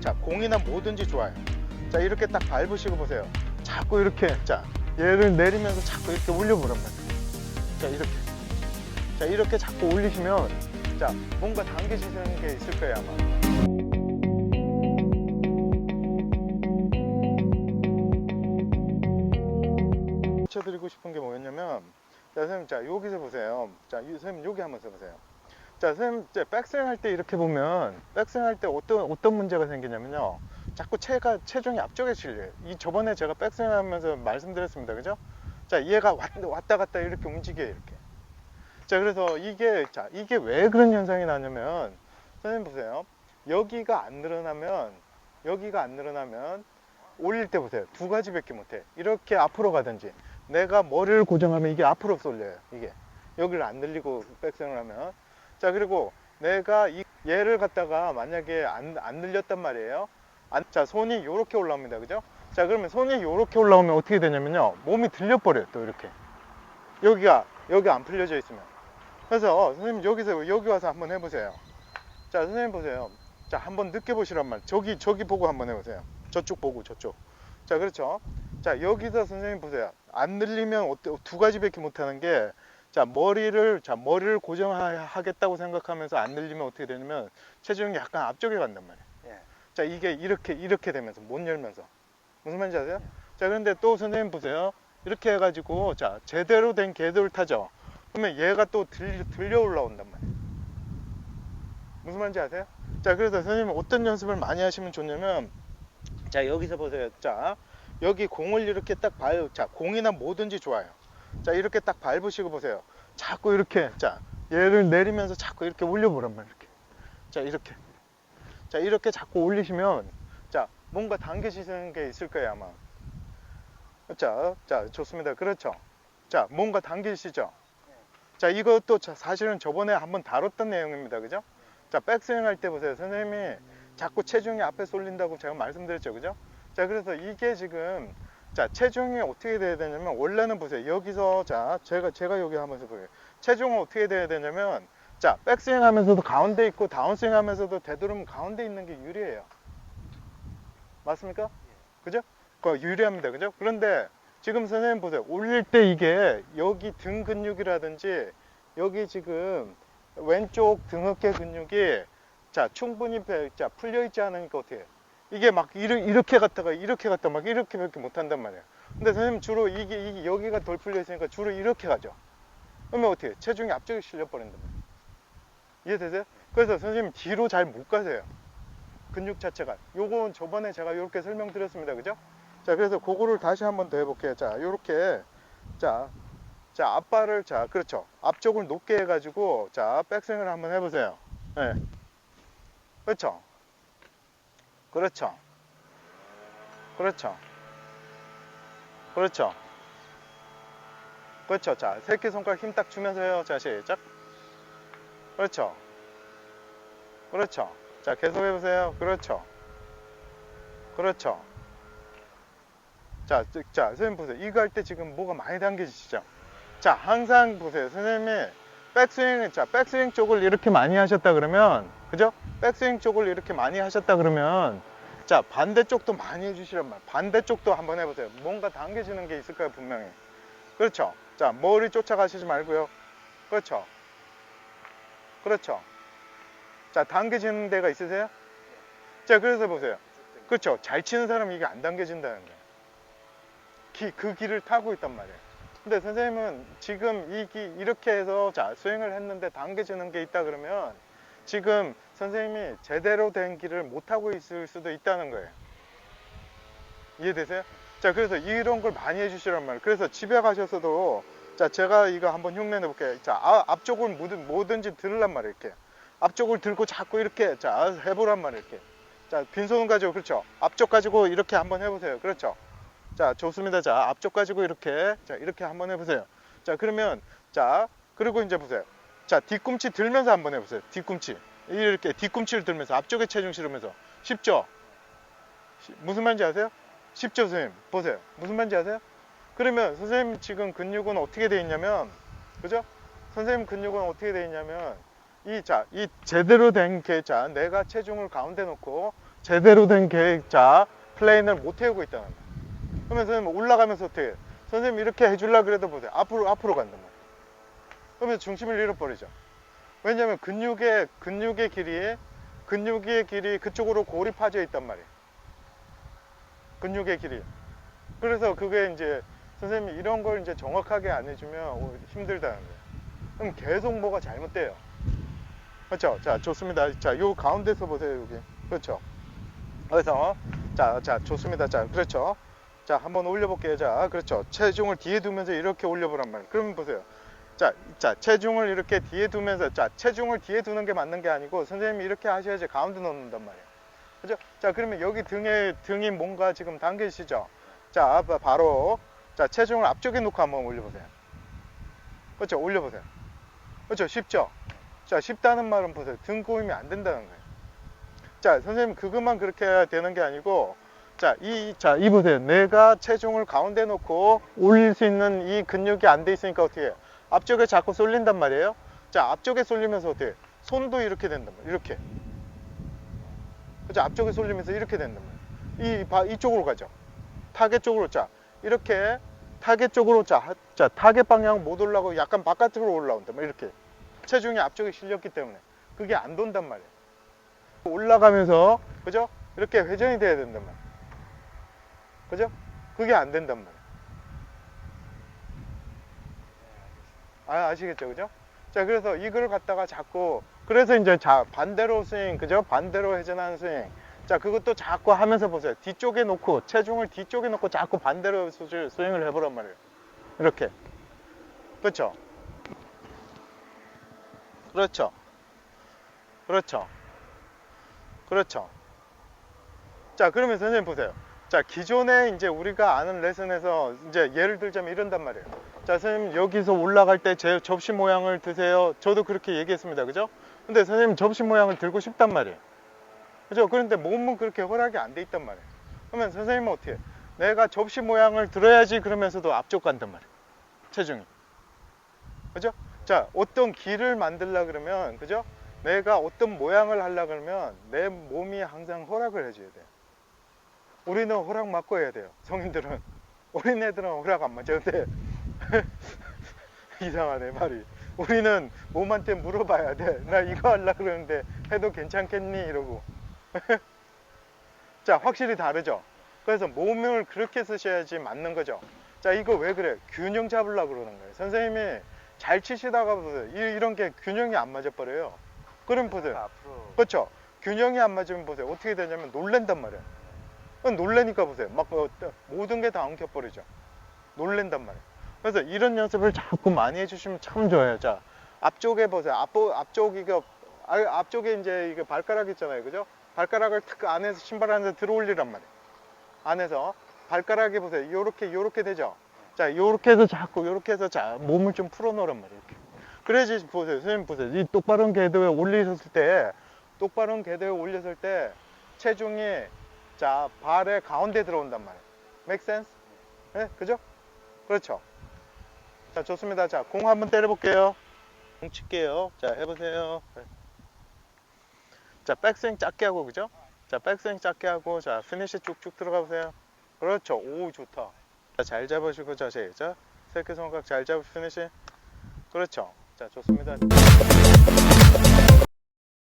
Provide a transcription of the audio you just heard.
자, 공이나 뭐든지 좋아요. 자, 이렇게 딱 밟으시고 보세요. 자꾸 이렇게, 자, 얘를 내리면서 자꾸 이렇게 올려보란 말이에요. 자, 이렇게. 자, 이렇게 자꾸 올리시면, 자, 뭔가 당겨지는 게 있을 거예요, 아마. 드리고 싶은 게 뭐였냐면, 자, 선생님, 자, 여기서 보세요. 자, 선생님, 여기 한번 써보세요. 자, 선생님, 이제 백스윙 할 때 이렇게 보면, 백스윙 할 때 어떤 문제가 생기냐면요. 자꾸 체중이 앞쪽에 실려요. 저번에 제가 백스윙 하면서 말씀드렸습니다. 그죠? 자, 얘가 왔다 갔다 이렇게 움직여요, 이렇게. 자, 그래서 이게 왜 그런 현상이 나냐면, 선생님 보세요. 여기가 안 늘어나면, 올릴 때 보세요. 두 가지밖에 못해. 이렇게 앞으로 가든지, 내가 머리를 고정하면 이게 앞으로 쏠려요. 이게. 여기를 안 늘리고 백스윙을 하면. 자, 그리고 내가 얘를 갖다가 만약에 안 늘렸단 말이에요. 자, 손이 이렇게 올라옵니다. 그죠? 자, 그러면 손이 이렇게 올라오면 어떻게 되냐면요. 몸이 들려버려요. 또 이렇게. 여기 안 풀려져 있으면. 그래서 선생님 여기 와서 한번 해보세요. 자, 선생님 보세요. 자, 한번 느껴보시란 말. 저기 보고 한번 해보세요. 저쪽 보고 저쪽. 자, 그렇죠. 자, 여기서 선생님 보세요. 안 늘리면 두 가지밖에 못하는 게, 자, 머리를 고정하겠다고 생각하면서 안 늘리면 어떻게 되냐면 체중이 약간 앞쪽에 간단 말이에요. 예. 자, 이게 이렇게 되면서 못 열면서. 무슨 말인지 아세요? 자, 그런데 또 선생님 보세요. 이렇게 해가지고, 자, 제대로 된 궤도를 타죠. 그러면 얘가 또 들려 올라온단 말이에요. 무슨 말인지 아세요? 자, 그래서 선생님 어떤 연습을 많이 하시면 좋냐면, 자, 여기서 보세요. 자, 여기 공을 이렇게 딱 자, 공이나 뭐든지 좋아요. 자, 이렇게 딱 밟으시고 보세요. 자꾸 이렇게, 자, 얘를 내리면서 자꾸 이렇게 올려보란 말이에요. 이렇게. 자, 이렇게. 자, 이렇게 자꾸 올리시면, 자, 뭔가 당겨지는 게 있을 거예요, 아마. 자, 좋습니다. 그렇죠. 자, 뭔가 당기시죠? 자, 이것도 사실은 저번에 한번 다뤘던 내용입니다. 그죠? 자, 백스윙 할 때 보세요. 선생님이 자꾸 체중이 앞에 쏠린다고 제가 말씀드렸죠. 그죠? 자, 그래서 이게 지금, 자, 체중이 어떻게 돼야 되냐면, 원래는 보세요. 여기서, 자, 제가 여기 한번 해볼게요. 체중은 어떻게 돼야 되냐면, 자, 백스윙 하면서도 가운데 있고, 다운스윙 하면서도 되도록이면 가운데 있는 게 유리해요. 맞습니까? 그죠? 그거 유리합니다. 그죠? 그런데 지금 선생님 보세요. 올릴 때 이게 여기 등 근육이라든지 여기 지금 왼쪽 등 어깨 근육이, 자, 충분히 풀려 있지 않으니까 어떻게 해요? 이게 막 이렇게 갔다가 막 이렇게밖에 못 한단 말이에요. 근데 선생님 주로 이게 여기가 덜 풀려 있으니까 주로 이렇게 가죠. 그러면 어떻게 해요? 체중이 앞쪽에 실려 버린단 말이에요. 이해되세요? 그래서 선생님 뒤로 잘 못 가세요. 근육 자체가. 요건 저번에 제가 이렇게 설명드렸습니다. 그죠? 자, 그래서 그거를 다시 한번 더 해볼게요. 자, 요렇게. 자, 앞발을, 자, 그렇죠. 앞쪽을 높게 해가지고, 자, 백스윙을 한번 해보세요. 네. 그렇죠. 그렇죠. 그렇죠. 그렇죠. 그렇죠. 자, 새끼손가락 힘 딱 주면서 해요. 자, 시작. 그렇죠. 그렇죠. 자, 계속 해보세요. 그렇죠. 그렇죠. 자, 선생님 보세요. 이거 할 때 지금 뭐가 많이 당겨지시죠? 자, 항상 보세요. 선생님이 백스윙 쪽을 이렇게 많이 하셨다 그러면, 그죠? 백스윙 쪽을 이렇게 많이 하셨다 그러면, 자, 반대쪽도 많이 해주시란 말이에요. 반대쪽도 한번 해보세요. 뭔가 당겨지는 게 있을 거예요, 분명히. 그렇죠? 자, 머리 쫓아가시지 말고요. 그렇죠? 그렇죠? 자, 당겨지는 데가 있으세요? 자, 그래서 보세요. 그렇죠? 잘 치는 사람은 이게 안 당겨진다는 거예요. 그 길을 타고 있단 말이에요. 근데 선생님은 지금 이렇게 해서, 자, 스윙을 했는데 당겨지는 게 있다 그러면 지금 선생님이 제대로 된 길을 못 타고 있을 수도 있다는 거예요. 이해되세요? 자, 그래서 이런 걸 많이 해주시란 말이에요. 그래서 집에 가셔서도, 자, 제가 이거 한번 흉내 내볼게요. 자, 앞쪽을 뭐든지 들으란 말이에요. 이렇게 앞쪽을 들고 자꾸 이렇게, 자, 해보란 말이에요. 이렇게. 자, 빈손 가지고, 그렇죠? 앞쪽 가지고 이렇게 한번 해보세요. 그렇죠? 자, 좋습니다. 자, 앞쪽 가지고 이렇게, 자, 이렇게 한번 해보세요. 자, 그러면, 자, 그리고 이제 보세요. 자, 뒤꿈치 들면서 한번 해보세요. 뒤꿈치. 이렇게 뒤꿈치를 들면서 앞쪽에 체중 실으면서. 쉽죠? 무슨 말인지 아세요? 쉽죠, 선생님? 보세요. 무슨 말인지 아세요? 그러면 선생님 지금 근육은 어떻게 돼 있냐면, 그죠? 선생님 근육은 어떻게 돼 있냐면, 이 제대로 된 자, 내가 체중을 가운데 놓고, 제대로 된 계획자 플레인을 못 태우고 있다는 거예요. 그러면 선생님 올라가면서 어떻게 해요? 선생님 이렇게 해주려고 그래도 보세요. 앞으로 간단 말이에요. 그러면 중심을 잃어버리죠. 왜냐면 근육의 길이 그쪽으로 고립하져 있단 말이에요. 근육의 길이. 그래서 그게 이제 선생님이 이런 걸 이제 정확하게 안 해주면 힘들다는 거예요. 그럼 계속 뭐가 잘못돼요. 그렇죠? 자, 좋습니다. 자, 요 가운데서 보세요, 여기. 그렇죠? 그래서, 자, 좋습니다. 자, 그렇죠? 자, 한번 올려볼게요. 자, 그렇죠? 체중을 뒤에 두면서 이렇게 올려보란 말이에요. 그러면 보세요. 자, 체중을 이렇게 뒤에 두면서, 자, 체중을 뒤에 두는 게 맞는 게 아니고, 선생님이 이렇게 하셔야지 가운데 넣는단 말이에요. 그죠? 자, 그러면 여기 등이 뭔가 지금 당기시죠? 자, 바로, 자, 체중을 앞쪽에 놓고 한번 올려보세요. 그렇죠? 올려보세요. 그렇죠? 쉽죠? 자, 쉽다는 말은 보세요. 등 꼬임이 안 된다는 거예요. 자, 선생님 그것만 그렇게 해야 되는 게 아니고, 자, 이 보세요. 내가 체중을 가운데 놓고 올릴 수 있는 이 근육이 안 돼 있으니까 어떻게 해요? 앞쪽에 자꾸 쏠린단 말이에요. 자, 앞쪽에 쏠리면서 어떻게 해요? 손도 이렇게 된단 말이에요. 이렇게. 그죠? 앞쪽에 쏠리면서 이렇게 된단 말이에요. 이쪽으로 가죠. 타겟 쪽으로. 자, 이렇게 타겟 쪽으로. 자, 타겟 방향 못 올라가고 약간 바깥으로 올라온단 말이에요. 이렇게. 체중이 앞쪽에 실렸기 때문에 그게 안 돈단 말이에요. 올라가면서, 그죠? 이렇게 회전이 돼야 된단 말이에요. 그죠? 그게 안 된단 말이에요. 아시겠죠? 그죠? 자, 그래서 이걸 갖다가 자꾸, 그래서 이제 반대로 스윙, 그죠? 반대로 회전하는 스윙. 자, 그것도 자꾸 하면서 보세요. 뒤쪽에 놓고, 체중을 뒤쪽에 놓고 자꾸 반대로 스윙을 해보란 말이에요. 이렇게. 그렇죠? 그렇죠. 그렇죠. 그렇죠. 자, 그러면 선생님 보세요. 자, 기존에 이제 우리가 아는 레슨에서 이제 예를 들자면 이런단 말이에요. 자, 선생님 여기서 올라갈 때 제 접시 모양을 드세요. 저도 그렇게 얘기했습니다. 그죠? 근데 선생님 접시 모양을 들고 싶단 말이에요. 그죠? 그런데 몸은 그렇게 허락이 안 돼 있단 말이에요. 그러면 선생님은 어떻게 해요? 내가 접시 모양을 들어야지 그러면서도 앞쪽 간단 말이에요. 체중이. 그죠? 자, 어떤 길을 만들려 그러면, 그죠? 내가 어떤 모양을 하려 그러면 내 몸이 항상 허락을 해줘야 돼요. 우리는 허락 받고 해야 돼요. 성인들은. 어린애들은 허락 안 맞아요. 근데 이상하네 말이. 우리는 몸한테 물어봐야 돼. 나 이거 하려 그러는데 해도 괜찮겠니? 이러고. 자, 확실히 다르죠? 그래서 몸을 그렇게 쓰셔야지 맞는 거죠. 자, 이거 왜 그래? 균형 잡으려고 그러는 거예요. 선생님이 잘 치시다가 보세요. 이런 게 균형이 안 맞아 버려요. 그럼 보세요. 앞으로. 그렇죠? 균형이 안 맞으면 보세요. 어떻게 되냐면 놀랜단 말이에요. 놀래니까 보세요. 막 모든 게 다 엉켜버리죠. 놀랜단 말이에요. 그래서 이런 연습을 자꾸 많이 해주시면 참 좋아요. 자, 앞쪽에 보세요. 앞쪽에 이제 이게 발가락 있잖아요. 그죠? 발가락을 탁 안에서 신발 안에서 들어 올리란 말이에요. 안에서 발가락에 보세요. 요렇게 되죠? 자, 요렇게 해서 자꾸 요렇게 해서 자, 몸을 좀 풀어 놓으란 말이에요. 이렇게. 그래야지 보세요. 선생님 보세요. 이 똑바른 궤도에 올리셨을 때 체중이 자, 발의 가운데 들어온단 말이에요. Make sense? 네? 그죠? 그렇죠. 자, 좋습니다. 자, 공 한번 때려볼게요. 공 칠게요. 자, 해보세요. 네. 자, 백스윙 작게 하고, 그죠? 자, 백스윙 작게 하고, 자, 피니시 쭉쭉 들어가 보세요. 그렇죠. 오, 좋다. 자, 잘 잡으시고, 자세. 자, 새끼손가락 잘 잡으시고, 피니시. 그렇죠. 자, 좋습니다.